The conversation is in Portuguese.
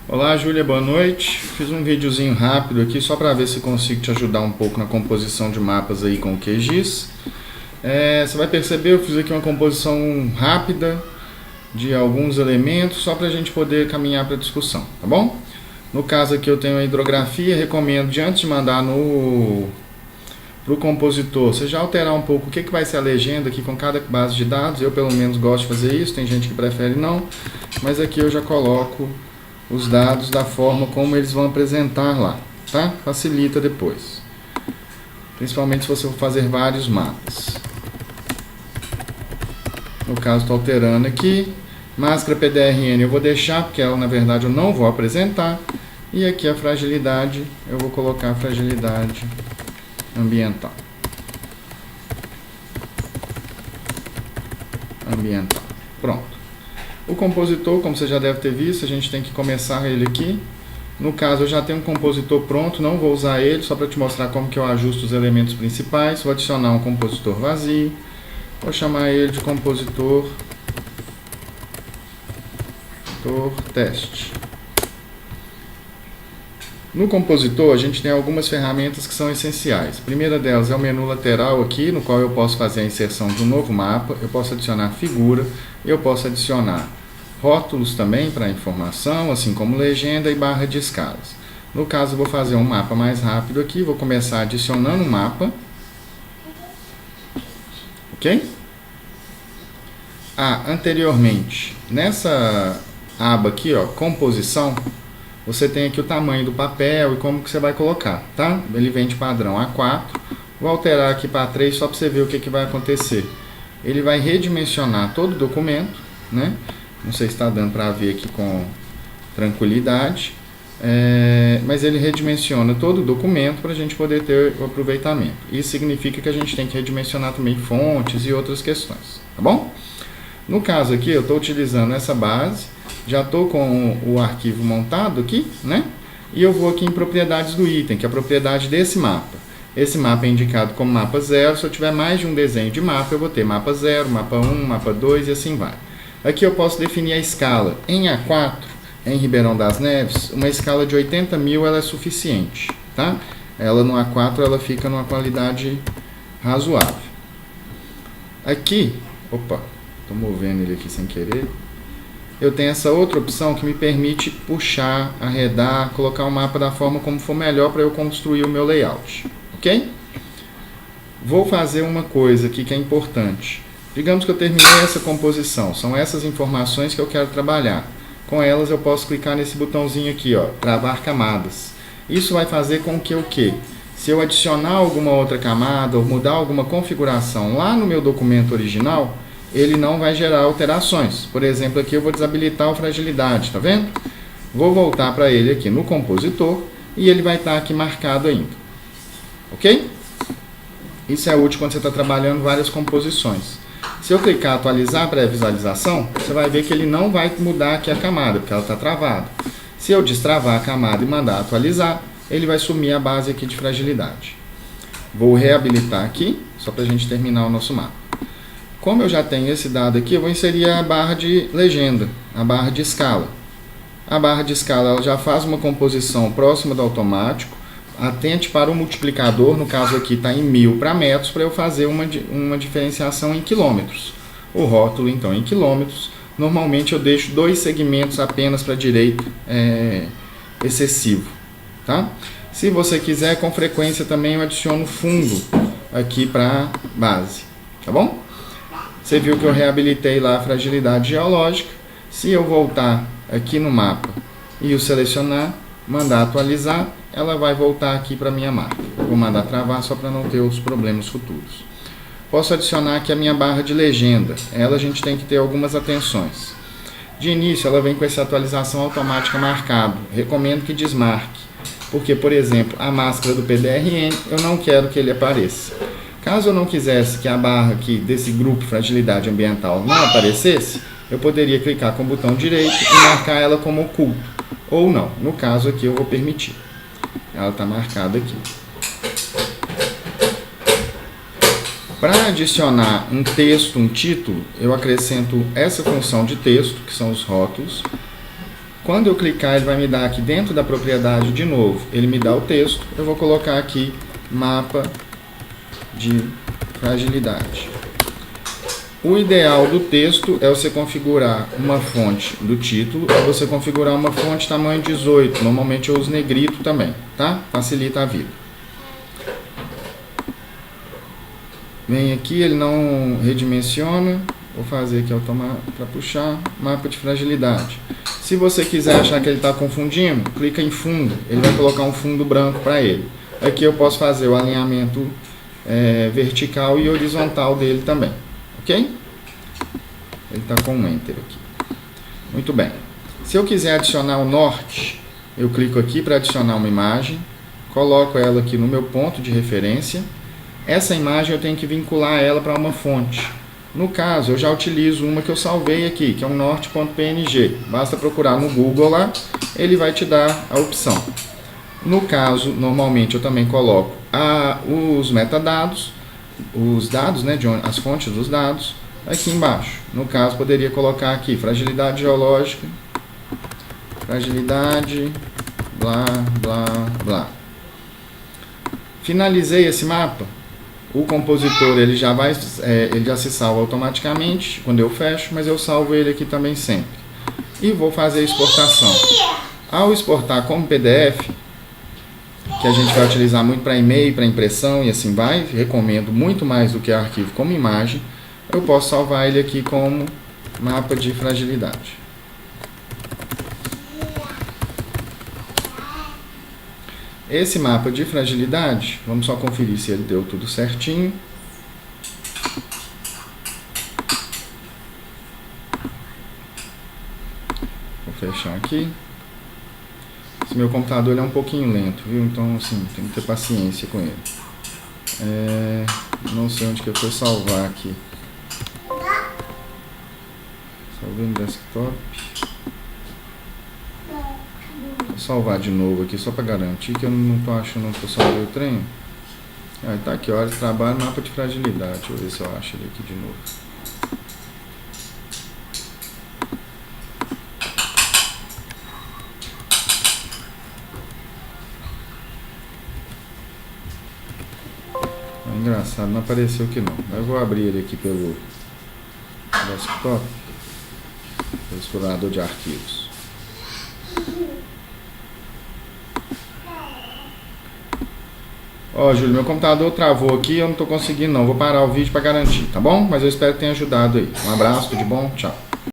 Olá, Júlia, boa noite. Fiz um videozinho rápido aqui só para ver se consigo te ajudar um pouco na composição de mapas aí com o QGIS. Você vai perceber, eu fiz aqui uma composição rápida de alguns elementos só para a gente poder caminhar para a discussão, tá bom? No caso aqui eu tenho a hidrografia, recomendo de antes de mandar para o compositor, você já alterar um pouco o que vai ser a legenda aqui com cada base de dados. Eu pelo menos gosto de fazer isso, tem gente que prefere não, mas aqui eu já coloco os dados da forma como eles vão apresentar lá, tá? Facilita depois, principalmente se você for fazer vários mapas. No caso estou alterando aqui, máscara PDRN eu vou deixar, porque ela na verdade eu não vou apresentar, e aqui a fragilidade, eu vou colocar a fragilidade ambiental. Pronto. O compositor, como você já deve ter visto, a gente tem que começar ele aqui. No caso, eu já tenho um compositor pronto, não vou usar ele, só para te mostrar como que eu ajusto os elementos principais. Vou adicionar um compositor vazio. Vou chamar ele de compositor teste. No compositor, a gente tem algumas ferramentas que são essenciais. A primeira delas é o menu lateral aqui, no qual eu posso fazer a inserção de um novo mapa. Eu posso adicionar figura, eu posso adicionar rótulos também para informação, assim como legenda e barra de escalas. No caso, eu vou fazer um mapa mais rápido aqui, vou começar adicionando um mapa. Ok? Anteriormente, nessa aba aqui, ó, composição, você tem aqui o tamanho do papel e como que você vai colocar, tá? Ele vem de padrão A4. Vou alterar aqui para A3 só para você ver o que vai acontecer. Ele vai redimensionar todo o documento, né? Não sei se está dando para ver aqui com tranquilidade, mas ele redimensiona todo o documento para a gente poder ter o aproveitamento. Isso significa que a gente tem que redimensionar também fontes e outras questões, tá bom? No caso aqui, eu estou utilizando essa base, já estou com o arquivo montado aqui, né? E eu vou aqui em propriedades do item, que é a propriedade desse mapa. Esse mapa é indicado como mapa 0, se eu tiver mais de um desenho de mapa, eu vou ter mapa 0, mapa 1, mapa 2 e assim vai. Aqui eu posso definir a escala. Em A4, em Ribeirão das Neves, uma escala de 80.000 ela é suficiente, tá? Ela no A4 ela fica numa qualidade razoável. Aqui, estou movendo ele aqui sem querer. Eu tenho essa outra opção que me permite puxar, arredar, colocar o mapa da forma como for melhor para eu construir o meu layout, ok? Vou fazer uma coisa aqui que é importante. Digamos que eu terminei essa composição, são essas informações que eu quero trabalhar. Com elas eu posso clicar nesse botãozinho aqui, ó, travar camadas. Isso vai fazer com que o quê? Se eu adicionar alguma outra camada ou mudar alguma configuração lá no meu documento original, ele não vai gerar alterações. Por exemplo, aqui eu vou desabilitar a fragilidade, tá vendo? Vou voltar para ele aqui no compositor e ele vai estar aqui marcado ainda. Ok? Isso é útil quando você está trabalhando várias composições. Se eu clicar atualizar pré-visualização, você vai ver que ele não vai mudar aqui a camada, porque ela está travada. Se eu destravar a camada e mandar atualizar, ele vai sumir a base aqui de fragilidade. Vou reabilitar aqui, só para a gente terminar o nosso mapa. Como eu já tenho esse dado aqui, eu vou inserir a barra de legenda, a barra de escala. A barra de escala ela já faz uma composição próxima do automático. Atente para o multiplicador, no caso aqui está em 1000 para metros, para eu fazer uma diferenciação em quilômetros. O rótulo então em quilômetros. Normalmente eu deixo 2 segmentos apenas para a direita, excessivo. Tá? Se você quiser, com frequência também eu adiciono fundo aqui para base. Tá bom? Você viu que eu reabilitei lá a fragilidade geológica. Se eu voltar aqui no mapa e o selecionar, mandar atualizar, ela vai voltar aqui para a minha marca. Vou mandar travar só para não ter os problemas futuros. Posso adicionar aqui a minha barra de legenda. Ela a gente tem que ter algumas atenções. De início, ela vem com essa atualização automática marcado. Recomendo que desmarque. Porque, por exemplo, a máscara do PDRN, eu não quero que ele apareça. Caso eu não quisesse que a barra aqui desse grupo fragilidade ambiental não aparecesse, eu poderia clicar com o botão direito e marcar ela como oculto. Ou não. No caso aqui eu vou permitir. Ela está marcada aqui. Para adicionar um texto, um título, eu acrescento essa função de texto, que são os rótulos. Quando eu clicar, ele vai me dar aqui dentro da propriedade de novo. Ele me dá o texto. Eu vou colocar aqui mapa de fragilidade. O ideal do texto é você configurar uma fonte do título, é você configurar uma fonte tamanho 18. Normalmente eu uso negrito também, tá? Facilita a vida. Vem aqui, ele não redimensiona. Vou fazer aqui automático para puxar mapa de fragilidade. Se você quiser achar que ele está confundindo, clica em fundo. Ele vai colocar um fundo branco para ele. Aqui eu posso fazer o alinhamento vertical e horizontal dele também. Ok? Ele está com um Enter aqui. Muito bem. Se eu quiser adicionar o norte, eu clico aqui para adicionar uma imagem. Coloco ela aqui no meu ponto de referência. Essa imagem eu tenho que vincular ela para uma fonte. No caso, eu já utilizo uma que eu salvei aqui, que é um norte.png. Basta procurar no Google lá, ele vai te dar a opção. No caso, normalmente eu também coloco os metadados, os dados, né, as fontes dos dados, aqui embaixo. No caso, poderia colocar aqui fragilidade geológica, fragilidade, blá, blá, blá. Finalizei esse mapa. O compositor ele já se salva automaticamente quando eu fecho, mas eu salvo ele aqui também sempre. E vou fazer a exportação. Ao exportar como PDF, que a gente vai utilizar muito para e-mail, para impressão e assim vai, recomendo muito mais do que arquivo como imagem, eu posso salvar ele aqui como mapa de fragilidade. Esse mapa de fragilidade, vamos só conferir se ele deu tudo certinho. Vou fechar aqui. Esse meu computador é um pouquinho lento, viu? Então, assim, tem que ter paciência com ele. Não sei onde que eu fui salvar aqui. Salvei no desktop. Vou salvar de novo aqui só para garantir que eu não estou achando que eu salvei o trem. Aí tá aqui, hora de trabalho, mapa de fragilidade. Deixa eu ver se eu acho ele aqui de novo. Engraçado, não apareceu aqui não. Eu vou abrir ele aqui pelo desktop, pelo explorador de arquivos. Ó, Júlio, meu computador travou aqui, eu não tô conseguindo não. Vou parar o vídeo para garantir, tá bom? Mas eu espero que tenha ajudado aí. Um abraço, tudo de bom, tchau.